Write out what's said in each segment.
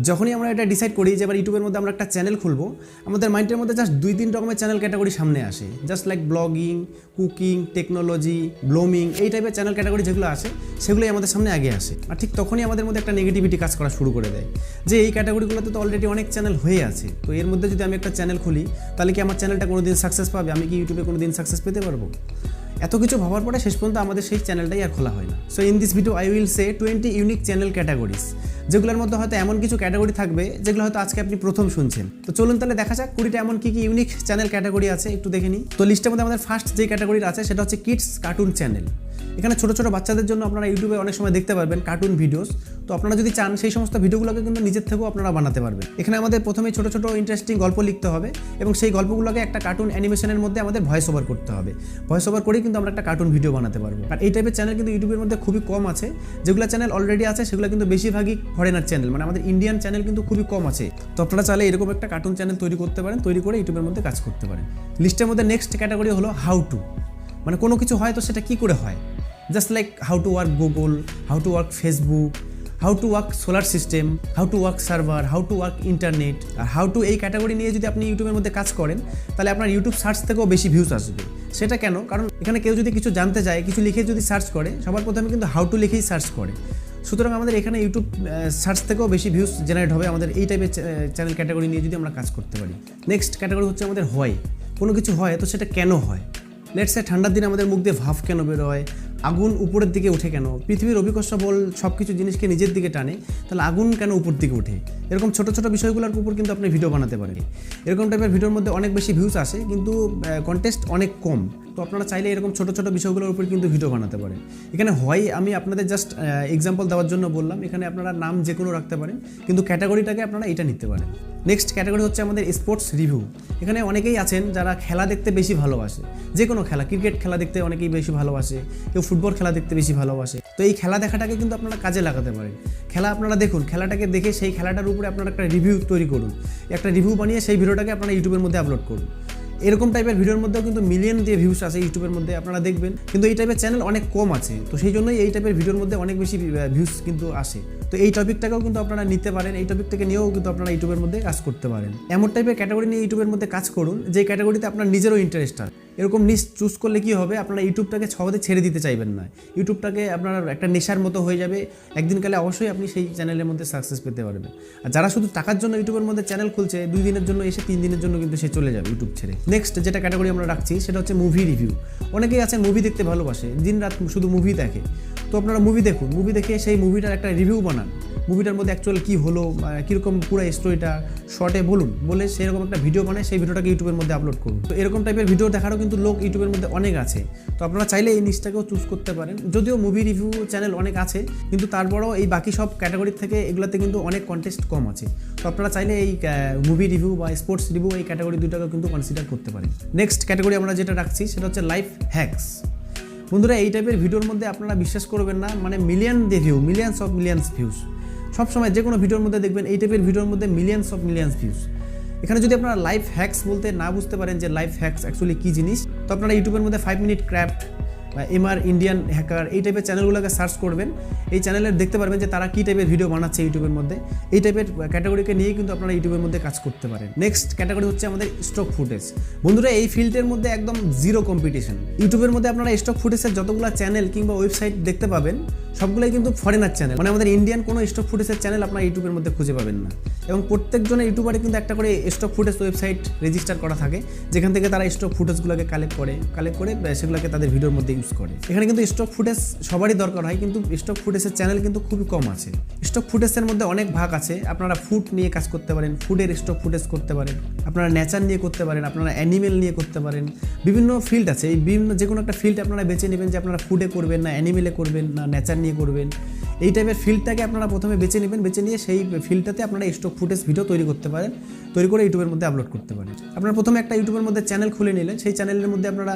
যখনই আমরা এটা ডিসাইড করি যে এবার ইউটিউবের মধ্যে আমরা একটা চ্যানেল খুলবো, আমাদের মাইন্ডের মধ্যে জাস্ট 2-3 রকমের চ্যানেল ক্যাটাগরি সামনে আসে, just like blogging, cooking, technology, ব্লমিং, এই টাইপের চ্যানেল ক্যাটাগরি যেগুলো আসে সেগুলোই আমাদের সামনে আগে আসে। আর ঠিক তখনই আমাদের মধ্যে একটা নেগেটিভিটি কাজ করা শুরু করে দেয় যে এই ক্যাটাগরিগুলোতে তো অলরেডি অনেক চ্যানেল হয়ে আছে, তো এর মধ্যে যদি আমি একটা চ্যানেল খুলি তাহলে কি আমার চ্যানেলটা কোনো দিন সাকসেস পাবে, আমি কি ইউটিউবে কোনো দিন সাকসেস পেতে পারবো? এত কিছু ভাবার পরে শেষ পর্যন্ত আমাদের সেই চ্যানেলটাই আর খোলা হয় না। So in this video I will say 20 unique channel categories, যেগুলোর মধ্যে হয়তো এমন কিছু ক্যাটাগরি থাকবে যেগুলো হয়তো আজকে আপনি প্রথম শুনছেন। তো চলুন তাহলে দেখা যাক 20টা এমন কি ইউনিক চ্যানেল ক্যাটাগরি আছে, একটু দেখে নিই। তো লিস্টের মধ্যে আমাদের ফার্স্ট যে ক্যাটাগরি আছে সেটা হচ্ছে কিডস কার্টুন চ্যানেল। এখানে ছোটো ছোটো বাচ্চাদের জন্য আপনারা ইউটিউবে অনেক সময় দেখতে পারবেন কার্টুন ভিডিওস। তো আপনারা যদি চান সেই সমস্ত ভিডিওগুলোকে কিন্তু নিজের থেকেও আপনারা বানাতে পারবেন। এখানে আমাদের প্রথমে ছোটো ছোটো ইন্টারেস্টিং গল্প লিখতে হবে এবং সেই গল্পগুলোকে একটা কার্টুন অ্যানিমেশনের মধ্যে আমাদের ভয়েস ওভার করতে হবে। ভয়েস ওভার করেই কিন্তু আমরা একটা কার্টুন ভিডিও বানাতে পারবো। আর এই টাইপের চ্যানেল কিন্তু ইউটিউবের মধ্যে খুবই কম আছে। যেগুলো চ্যানেল অলরেডি আছে সেগুলো কিন্তু বেশিরভাগই ফরেনার চ্যানেল, মানে আমাদের ইন্ডিয়ান চ্যানেল কিন্তু খুবই কম আছে। তো আপনারা চাইলে এরকম একটা কার্টুন চ্যানেল তৈরি করতে পারেন, তৈরি করে ইউটিউবের মধ্যে কাজ করতে পারেন। লিস্টের মধ্যে নেক্সট ক্যাটাগরি হলো হাউ টু, মানে কোনো কিছু হয় তো সেটা কী করে হয়, just like how to work Google, how to work Facebook, how to work solar system, how to work server, how to work internet. আর হাউ টু এই ক্যাটাগরি নিয়ে যদি আপনি ইউটিউবের মধ্যে কাজ করেন তাহলে আপনার ইউটিউব সার্চ থেকেও বেশি ভিউজ আসবে। সেটা কেন? কারণ এখানে কেউ যদি কিছু জানতে চায়, কিছু লিখে যদি সার্চ করে, সবার প্রথমে কিন্তু হাউ টু লিখেই সার্চ করে। সুতরাং আমাদের এখানে ইউটিউব সার্চ থেকেও বেশি ভিউজ জেনারেট হবে আমাদের এই টাইপের চ্যানেল ক্যাটাগরি নিয়ে যদি আমরা কাজ করতে পারি। নেক্সট ক্যাটাগরি হচ্ছে আমাদের হয়, কোনো কিছু হয় তো সেটা কেন হয়। লেটস সে ঠান্ডার দিনে আমাদের মুখ দিয়ে ভাফ কেন বেরোয়, আগুন উপরের দিকে ওঠে কেন, পৃথিবীর অভিকর্ষ বল সব কিছু জিনিসকে নিজের দিকে টানে, তাহলে আগুন কেন উপর দিকে ওঠে, এরকম ছোটো ছোটো বিষয়গুলোর উপর কিন্তু আপনি ভিডিও বানাতে পারেন। এরকম টাইপের ভিডিওর মধ্যে অনেক বেশি ভিউজ আসে কিন্তু কন্টেস্ট অনেক কম। তো আপনারা চাইলে এরকম ছোটো ছোটো বিষয়গুলোর উপর কিন্তু ভিডিও বানাতে পারেন। এখানে হয় আমি আপনাদের জাস্ট এক্সাম্পল দেওয়ার জন্য বললাম, এখানে আপনারা নাম যে কোনো রাখতে পারেন কিন্তু ক্যাটাগরিটাকে আপনারা এটা নিতে পারেন। নেক্সট ক্যাটাগরি হচ্ছে আমাদের স্পোর্টস রিভিউ। এখানে অনেকেই আছেন যারা খেলা দেখতে বেশি ভালোবাসে, যে কোনো খেলা, ক্রিকেট খেলা দেখতে অনেকেই বেশি ভালোবাসে, কেউ ফুটবল খেলা দেখতে বেশি ভালোবাসে। তো এই খেলা দেখাটাকে কিন্তু আপনারা কাজে লাগাতে পারেন। খেলা আপনারা দেখুন, খেলাটাকে দেখে সেই খেলাটার উপরে আপনারা একটা রিভিউ তৈরি করুন, একটা রিভিউ বানিয়ে সেই ভিডিওটাকে আপনারা ইউটিউবের মধ্যে আপলোড করুন। এরকম টাইপের ভিডিওর মধ্যেও কিন্তু মিলিয়ন দিয়ে ভিউস আছে ইউটিউবের মধ্যে, আপনারা দেখবেন। কিন্তু এই টাইপের চ্যানেল অনেক কম আছে, তো সেই জন্যই এই টাইপের ভিডিওর মধ্যে অনেক বেশি ভিউস কিন্তু আসে। তো এই টপিকটাকেও কিন্তু আপনারা নিতে পারেন, এই টপিকটাকে নিয়েও কিন্তু আপনারা ইউটিউবের মধ্যে কাজ করতে পারেন। এমন টাইপের ক্যাটাগরি নিয়ে ইউটিউবের মধ্যে কাজ করুন যে ক্যাটাগরিতে আপনার নিজেরও ইন্টারেস্ট আছে। এরকম নিশ চুজ করলে কী হবে, আপনারা ইউটিউবটাকে সহজে ছেড়ে দিতে চাইবেন না। ইউটিউবটাকে আপনার একটা নেশার মতো হয়ে যাবে, একদিনকালে অবশ্যই আপনি সেই চ্যানেলের মধ্যে সাকসেস পেতে পারবেন। আর যারা শুধু টাকার জন্য ইউটিউবের মধ্যে চ্যানেল খুলছে, 2 দিনের জন্য এসে 3 দিনের জন্য কিন্তু সে চলে যাবে ইউটিউব ছেড়ে। নেক্সট যেটা ক্যাটাগরি আমরা রাখছি সেটা হচ্ছে মুভি রিভিউ। অনেকেই আছেন মুভি দেখতে ভালোবাসে, দিন রাত শুধু মুভি দেখে। তো আপনারা মুভি দেখুন, মুভি দেখে সেই মুভিটার একটা রিভিউ বানান, মুভিটার মধ্যে অ্যাকচুয়ালি কী হলো, কীরকম পুরো স্টোরিটা শর্টে বলুন, বলে সেরকম একটা ভিডিও বানায় সেই ভিডিওটাকে ইউটিউবের মধ্যে আপলোড করুন। তো এরকম টাইপের ভিডিও দেখারও কিন্তু লোক ইউটিউবের মধ্যে অনেক আছে। তো আপনারা চাইলে এই নিচটাকেও চুজ করতে পারেন। যদিও মুভি রিভিউ চ্যানেল অনেক আছে কিন্তু তারপরেও এই বাকি সব ক্যাটাগরির থেকে এগুলোতে কিন্তু অনেক কন্টেস্ট কম আছে। তো আপনারা চাইলে এই মুভি রিভিউ বা স্পোর্টস রিভিউ এই ক্যাটাগরি দুটাকেও কিন্তু কনসিডার করতে পারেন। নেক্সট ক্যাটাগরি আমরা যেটা রাখছি সেটা হচ্ছে লাইফ হ্যাকস। বন্ধুরা, এই টাইপের ভিডিওর মধ্যে আপনারা বিশ্বাস করবেন না, মানে মিলিয়ন দিয়ে ভিউ, মিলিয়ন্স ভিউজ সবসময় যে কোনো ভিডিওর মধ্যে দেখবেন এই টাইপের ভিডিওর মধ্যে মিলিয়ন্স ভিউজ। এখানে যদি আপনারা লাইফ হ্যাকস বলতে না বুঝতে পারেন যে লাইফ হ্যাকস অ্যাকচুয়ালি কী জিনিস, তো আপনারা ইউটিউবের মধ্যে 5 মিনিট ক্রাফট বা এমআর ইন্ডিয়ান হ্যাকার এই টাইপের চ্যানেলগুলোকে সার্চ করবেন। এই চ্যানেলের দেখতে পারবেন যে তারা কী টাইপের ভিডিও বানাচ্ছে ইউটিউবের মধ্যে। এই টাইপের ক্যাটাগরিকে নিয়ে কিন্তু আপনারা ইউটিউবের মধ্যে কাজ করতে পারেন। নেক্সট ক্যাটাগরি হচ্ছে আমাদের স্টক ফুটেজ। বন্ধুরা, এই ফিল্ডের মধ্যে একদম জিরো কম্পিটিশন। ইউটিউবের মধ্যে আপনারা স্টক ফুটেজের যতগুলো চ্যানেল কিংবা ওয়েবসাইট দেখতে পাবেন সবগুলোই কিন্তু ফরেনার চ্যানেল, মানে আমাদের ইন্ডিয়ান কোনো স্টক ফুটেজের চ্যানেল আপনারা ইউটিউবের মধ্যে খুঁজে পাবেন না। এবং প্রত্যেকজনের ইউটিউবারে কিন্তু একটা করে স্টক ফুটেজ ওয়েবসাইট রেজিস্টার করা থাকে, যেখান থেকে তারা স্টক ফুটেজগুলোকে কালেক্ট করে সেগুলোকে তাদের ভিডিওর মধ্যে ইউজ করে। এখানে কিন্তু স্টক ফুটেজ সবারই দরকার হয়, কিন্তু স্টক ফুটেজের চ্যানেল কিন্তু খুবই কম আছে। স্টক ফুটেজের মধ্যে অনেক ভাগ আছে। আপনারা ফুড নিয়ে কাজ করতে পারেন, ফুডের স্টক ফুটেজ করতে পারেন, আপনারা নেচার নিয়ে করতে পারেন, আপনারা অ্যানিমেল নিয়ে করতে পারেন। বিভিন্ন ফিল্ড আছে, এই বিভিন্ন যে কোনো একটা ফিল্ড আপনারা বেছে নেবেন যে আপনারা ফুডে করবেন না অ্যানিমেলে করবেন না নেচার নিয়ে করবেন। এই টাইপের ফিল্ডটাকে আপনারা প্রথমে বেছে নেবেন, বেছে নিয়ে সেই ফিল্ডটাতে আপনারা স্টক ফুটেজ ভিডিও তৈরি করতে পারেন, তৈরি করে ইউটিউবের মধ্যে আপলোড করতে পারেন। আপনারা প্রথমে একটা ইউটিউবের মধ্যে চ্যানেল খুলে নিলেন, সেই চ্যানেলের মধ্যে আপনারা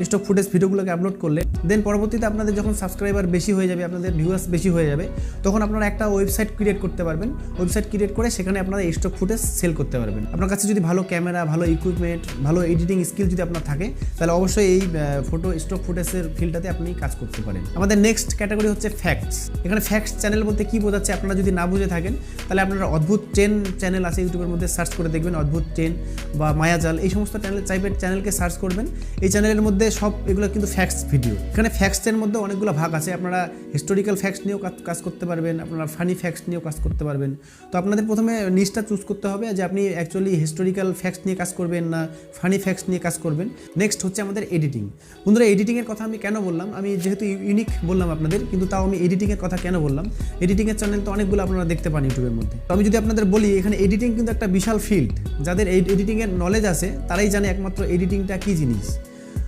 স্টক ফুটেজ ভিডিওগুলোকে আপলোড করলে দেন পরবর্তীতে আপনাদের যখন সাবস্ক্রাইবার বেশি হয়ে যাবে, আপনাদের ভিউয়ার্স বেশি হয়ে যাবে, তখন আপনারা একটা ওয়েবসাইট ক্রিয়েট করতে পারবেন। ওয়েবসাইট ক্রিয়েট করে সেখানে আপনারা স্টক ফুটেজ সেল করতে পারবেন। আপনার কাছে যদি ভালো ক্যামেরা, ভালো ইকুইপমেন্ট, ভালো এডিটিং স্কিল যদি আপনার থাকে, তাহলে অবশ্যই এই ফটো স্টক ফুটেজের ফিল্ডটাতে আপনি কাজ করতে পারেন। আমাদের নেক্সট ক্যাটাগরি হচ্ছে ফ্যাক্টস। এখানে ফ্যাক্টস চ্যানেল বলতে কি বোঝাচ্ছে আপনারা যদি না বুঝে থাকেন, তাহলে আপনারা অদ্ভুত ট্রেন চ্যানেল আছে ইউটিউবের মধ্যে, সার্চ করে দেখবেন অদ্ভুত ট্রেন বা মায়াজাল, এই সমস্ত টাইপের চ্যানেলকে সার্চ করবেন। এই চ্যানেলের মধ্যে সব এগুলো কিন্তু ফ্যাক্টস ভিডিও। এখানে ফ্যাক্টসের মধ্যে অনেকগুলো ভাগ আছে। আপনারা হিস্টোরিক্যাল ফ্যাক্টস নিয়েও কাজ করতে পারবেন, আপনারা ফানি ফ্যাক্টস নিয়েও কাজ করতে পারবেন। তো আপনাদের প্রথমে নিশটা চুজ করতে হবে যে আপনি অ্যাকচুয়ালি হিস্টোরিক্যাল ফ্যাক্টস নিয়ে কাজ করবেন না ফানি ফ্যাক্টস নিয়ে কাজ করবেন। নেক্সট হচ্ছে আমাদের এডিটিং। বন্ধুরা, এডিটিংয়ের কথা আমি কেন বললাম, আমি যেহেতু ইউনিক বললাম আপনাদের, কিন্তু তাও আমি এডিটিংয়ের কথা কেন বললাম, এডিটিংয়ের চ্যানেল তো অনেকগুলো আপনারা দেখতে পান ইউটিউবের মধ্যে। তো আমি যদি আপনাদের বলি, এখানে এডিটিং কিন্তু একটা বিশাল ফিল্ড। যাদের এই এডিটিংয়ের নলেজ আছে তারাই জানে একমাত্র এডিটিংটা কী জিনিস।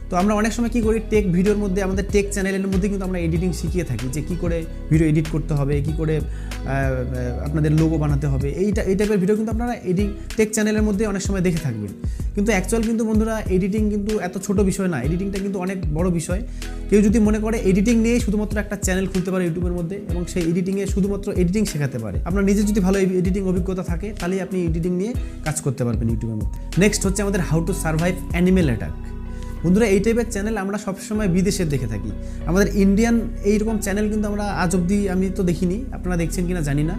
তো আমরা অনেক সময় কী করি, টেক ভিডিওর মধ্যে, আমাদের টেক চ্যানেলের মধ্যে কিন্তু আমরা এডিটিং শিখিয়ে থাকি যে কী করে ভিডিও এডিট করতে হবে, কী করে আপনাদের লোগো বানাতে হবে। এই টাইপের ভিডিও কিন্তু আপনারা টেক চ্যানেলের মধ্যে অনেক সময় দেখে থাকবেন। কিন্তু অ্যাকচুয়াল কিন্তু বন্ধুরা এডিটিং কিন্তু এত ছোট বিষয় না, এডিটিংটা কিন্তু অনেক বড় বিষয়। কেউ যদি মনে করে এডিটিং নিয়েই শুধুমাত্র একটা চ্যানেল খুলতে পারে ইউটিউবের মধ্যে এবং সেই এডিটিংয়ে শুধুমাত্র এডিটিং শেখাতে পারে, আপনার নিজে যদি ভালো এডিটিং অভিজ্ঞতা থাকে, তাহলেই আপনি এডিটিং নিয়ে কাজ করতে পারবেন ইউটিউবের মধ্যে। নেক্সট হচ্ছে আমাদের how to survive animal attack. বন্ধুরা, এই টাইপের চ্যানেল আমরা সবসময় বিদেশে দেখে থাকি। আমাদের ইন্ডিয়ান এইরকম চ্যানেল কিন্তু আমরা আজ অবধি আমি তো দেখিনি, আপনারা দেখছেন কিনা জানি না।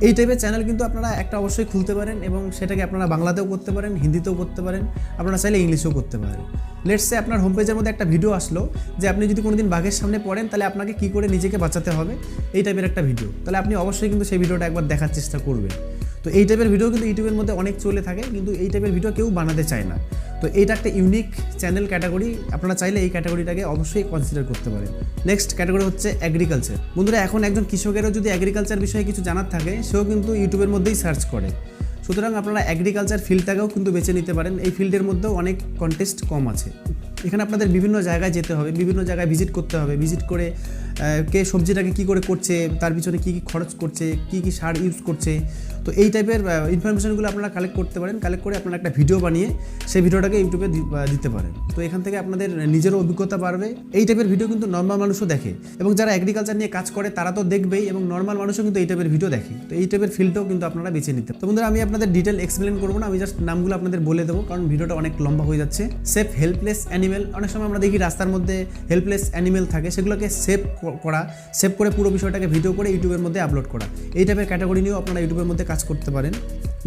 এই টাইপের চ্যানেল কিন্তু আপনারা একটা অবশ্যই খুলতে পারেন এবং সেটাকে আপনারা বাংলাতেও করতে পারেন, হিন্দিতেও করতে পারেন, আপনারা চাইলে ইংলিশেও করতে পারেন। লেটস সে আপনার হোম পেজের মধ্যে একটা ভিডিও আসলো যে আপনি যদি কোনোদিন বাঘের সামনে পড়েন, তাহলে আপনাকে কী করে নিজেকে বাঁচাতে হবে, এই টাইপের একটা ভিডিও। তাহলে আপনি অবশ্যই কিন্তু সেই ভিডিওটা একবার দেখার চেষ্টা করবেন। তো এই টাইপের ভিডিও কিন্তু ইউটিউবের মধ্যে অনেক চলে থাকে, কিন্তু এই টাইপের ভিডিও কেউ বানাতে চায় না। তো এইটা একটা ইউনিক চ্যানেল ক্যাটাগরি, আপনারা চাইলে এই ক্যাটাগরিটাকে অবশ্যই কনসিডার করতে পারেন। নেক্সট ক্যাটাগরি হচ্ছে এগ্রিকালচার। বন্ধুরা, এখন একজন কৃষকেরও যদি এগ্রিকালচার বিষয়ে কিছু জানার থাকে, সেও কিন্তু ইউটিউবের মধ্যেই সার্চ করে। সুতরাং আপনারা এগ্রিকালচার ফিল্ডটাকেও কিন্তু বেছে নিতে পারেন। এই ফিল্ডের মধ্যেও অনেক কন্টেস্ট কম আছে। এখানে আপনাদের বিভিন্ন জায়গায় যেতে হবে, বিভিন্ন জায়গায় ভিজিট করতে হবে। ভিজিট করে কে সবজিটাকে কী করে করছে, তার পিছনে কী কী খরচ করছে, কী কী সার ইউজ করছে, তো এই টাইপের ইনফরমেশনগুলো আপনারা কালেক্ট করতে পারেন। কালেক্ট করে আপনারা একটা ভিডিও বানিয়ে সেই ভিডিওটাকে ইউটিউবে দিতে পারেন। তো এখান থেকে আপনাদের নিজেরও অভিজ্ঞতা বাড়বে। এই টাইপের ভিডিও কিন্তু নর্মাল মানুষও দেখে এবং যারা এগ্রিকালচার নিয়ে কাজ করে তারা তো দেখবেই, এবং নর্মাল মানুষও কিন্তু এই টাইপের ভিডিও দেখে। তো এই টাইপের ফিল্ডটাও কিন্তু আপনারা বেছে নিতে। তো বন্ধুরা, আমি আপনাদের ডিটেল এক্সপ্লেন করবো না, আমি জাস্ট নামগুলো আপনাদের বলে দেবো, কারণ ভিডিওটা অনেক লম্বা হয়ে যাচ্ছে। Save helpless animal. অনেক সময় আমরা দেখি রাস্তার মধ্যে হেল্পলেস অ্যানিমেল থাকে, সেগুলোকে সেভ করে পুরো বিষয়টাকে ভিডিও করে ইউটিউবের মধ্যে আপলোড করা। এই টাইপের ক্যাটাগরি নিয়েও আপনারা ইউটিউবের মধ্যে কাজ করতে পারেন।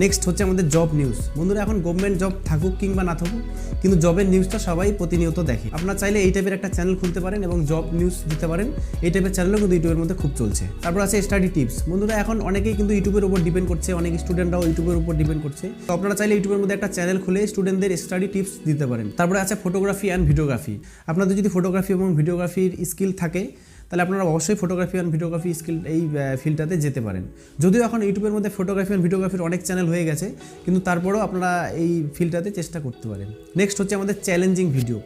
নেক্সট হচ্ছে আমাদের জব নিউজ। বন্ধুরা, এখন গভর্নমেন্ট জব থাকুক কিংবা না থাকুক, কিন্তু জবের নিউজটা সবাই প্রতিনিয়ত দেখে। আপনারা চাইলে এই টাইপের একটা চ্যানেল খুলতে পারেন এবং জব নিউজ দিতে পারেন। এই টাইপের চ্যানেলও কিন্তু ইউটিউবের মধ্যে খুব চলছে। তারপর আছে স্টাডি টিপস। বন্ধুরা, এখন অনেকেই কিন্তু ইউটিউবের উপর ডিপেন্ড করছে, অনেক স্টুডেন্টরাও ইউটিউবের উপর ডিপেন্ড করছে। তো আপনারা চাইলে ইউটিউবের মধ্যে একটা চ্যানেল খুলে স্টুডেন্টদের স্টাডি টিপস দিতে পারেন। তারপরে আছে ফটোগ্রাফি অ্যান্ড ভিডিওগ্রাফি। আপনাদের যদি ফটোগ্রাফি এবং ভিডিওগ্রাফির স্কিল থাকে, তাহলে আপনারা অবশ্যই ফটোগ্রাফি অ্যান্ড ভিডিওগ্রাফি স্কিল এই ফিল্ডটাতে যেতে পারেন। যদিও এখন ইউটিউবের মধ্যে ফটোগ্রাফি অ্যান্ড ভিডিওগ্রাফির অনেক চ্যানেল হয়ে গেছে, কিন্তু তারপরেও আপনারা এই ফিল্ডটাতে চেষ্টা করতে পারেন। নেক্সট হচ্ছে আমাদের চ্যালেঞ্জিং ভিডিও।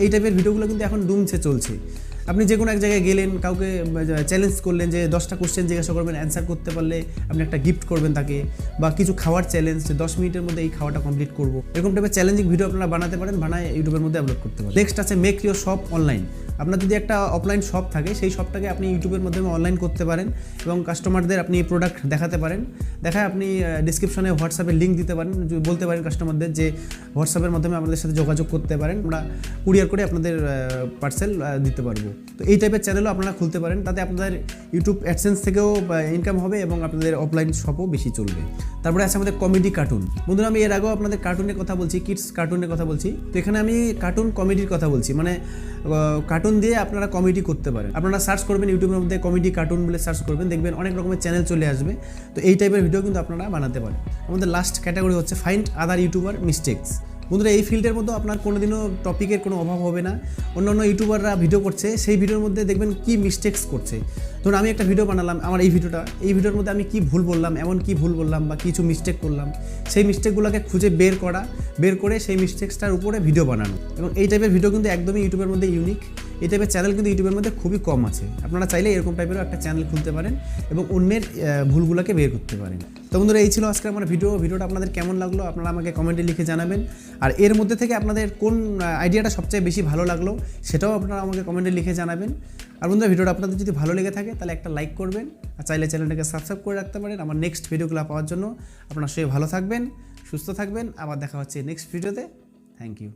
এই টাইপের ভিডিওগুলো কিন্তু এখন দুমছে চলছে। আপনি যে কোনো এক জায়গায় গেলেন, কাউকে চ্যালেঞ্জ করলেন যে 10টা কোশ্চেন জিজ্ঞাসা করবেন, অ্যান্সার করতে পারলে আপনি একটা গিফট করবেন তাকে, বা কিছু খাওয়ার চ্যালেঞ্জ যে 10 মিনিটের মধ্যে এই খাওয়াটা কমপ্লিট করবো, এরকম টাইপের চ্যালেঞ্জিং ভিডিও আপনারা বানাতে পারেন, বানায় ইউটিউবের মধ্যে আপলোড করতে পারেন। নেক্সট আছে মেক ইউর শপ অনলাইন। আপনার যদি একটা অফলাইন শপ থাকে, সেই শপটাকে আপনি ইউটিউবের মাধ্যমে অনলাইন করতে পারেন এবং কাস্টমারদের আপনি প্রোডাক্ট দেখাতে পারেন। দেখায় আপনি ডিসক্রিপশনে হোয়াটসঅ্যাপের লিঙ্ক দিতে পারেন, বলতে পারেন কাস্টমারদের যে হোয়াটসঅ্যাপের মাধ্যমে আমাদের সাথে যোগাযোগ করতে পারেন, আমরা কুরিয়ার করে আপনাদের পার্সেল দিতে পারবো। তো এই টাইপের চ্যানেলও আপনারা খুলতে পারেন, তাতে আপনাদের ইউটিউব অ্যাডসেন্স থেকেও ইনকাম হবে এবং আপনাদের অফলাইন শপও বেশি চলবে। তারপরে আছে আমাদের কমেডি কার্টুন। বন্ধুরা, আমি এর আগেও আপনাদের কার্টুনের কথা বলছি, কিডস কার্টুনের কথা বলছি। তো এখানে আমি কার্টুন কমেডির কথা বলছি, মানে কার্টুন দিয়ে আপনারা কমেডি করতে পারেন। আপনারা সার্চ করবেন ইউটিউবের মধ্যে কমেডি কার্টুন বলে সার্চ করবেন, দেখবেন অনেক রকমের চ্যানেল চলে আসবে। তো এই টাইপের ভিডিও কিন্তু আপনারা বানাতে পারেন। আমাদের লাস্ট ক্যাটাগরি হচ্ছে ফাইন্ড আদার ইউটিউবার মিস্টেকস। বন্ধুরা, এই ফিল্ডের মধ্যে আপনার কোনোদিনও টপিকের কোনো অভাব হবে না। অন্যান্য ইউটিউবাররা ভিডিও করছে, সেই ভিডিওর মধ্যে দেখবেন কি মিস্টেকস করছে। ধরুন আমি একটা ভিডিও বানালাম, আমার এই ভিডিওর মধ্যে আমি কি ভুল বললাম, এমন কি ভুল বললাম বা কিছু মিস্টেক করলাম, সেই মিস্টেকগুলোকে খুঁজে বের করে সেই মিস্টেকসটার উপরে ভিডিও বানানো। এবং এই টাইপের ভিডিও কিন্তু একদমই ইউটিউবের মধ্যে ইউনিক। এই টাইপের চ্যানেল কিন্তু ইউটিউবের মধ্যে খুবই কম আছে। আপনারা চাইলে এরকম টাইপেরও একটা চ্যানেল খুলতে পারেন এবং অন্যের ভুলগুলোকে বের করতে পারেন। তো বন্ধুরা, এই ছিল আজকে আমার ভিডিওটা আপনাদের কেমন লাগলো আপনারা আমাকে কমেন্টে লিখে জানাবেন। আর এর মধ্যে থেকে আপনাদের কোন আইডিয়াটা সবচেয়ে বেশি ভালো লাগলো সেটাও আপনারা আমাকে কমেন্টে লিখে জানাবেন। আর বন্ধুরা, ভিডিওটা আপনাদের যদি ভালো লেগে থাকে তাহলে একটা লাইক করবেন, আর চাইলে চ্যানেলটাকে সাবস্ক্রাইব করে রাখতে পারেন আমার নেক্সট ভিডিওগুলো পাওয়ার জন্য। আপনারা সবাই ভালো থাকবেন, সুস্থ থাকবেন, আবার দেখা হচ্ছে নেক্সট ভিডিওতে। Thank you.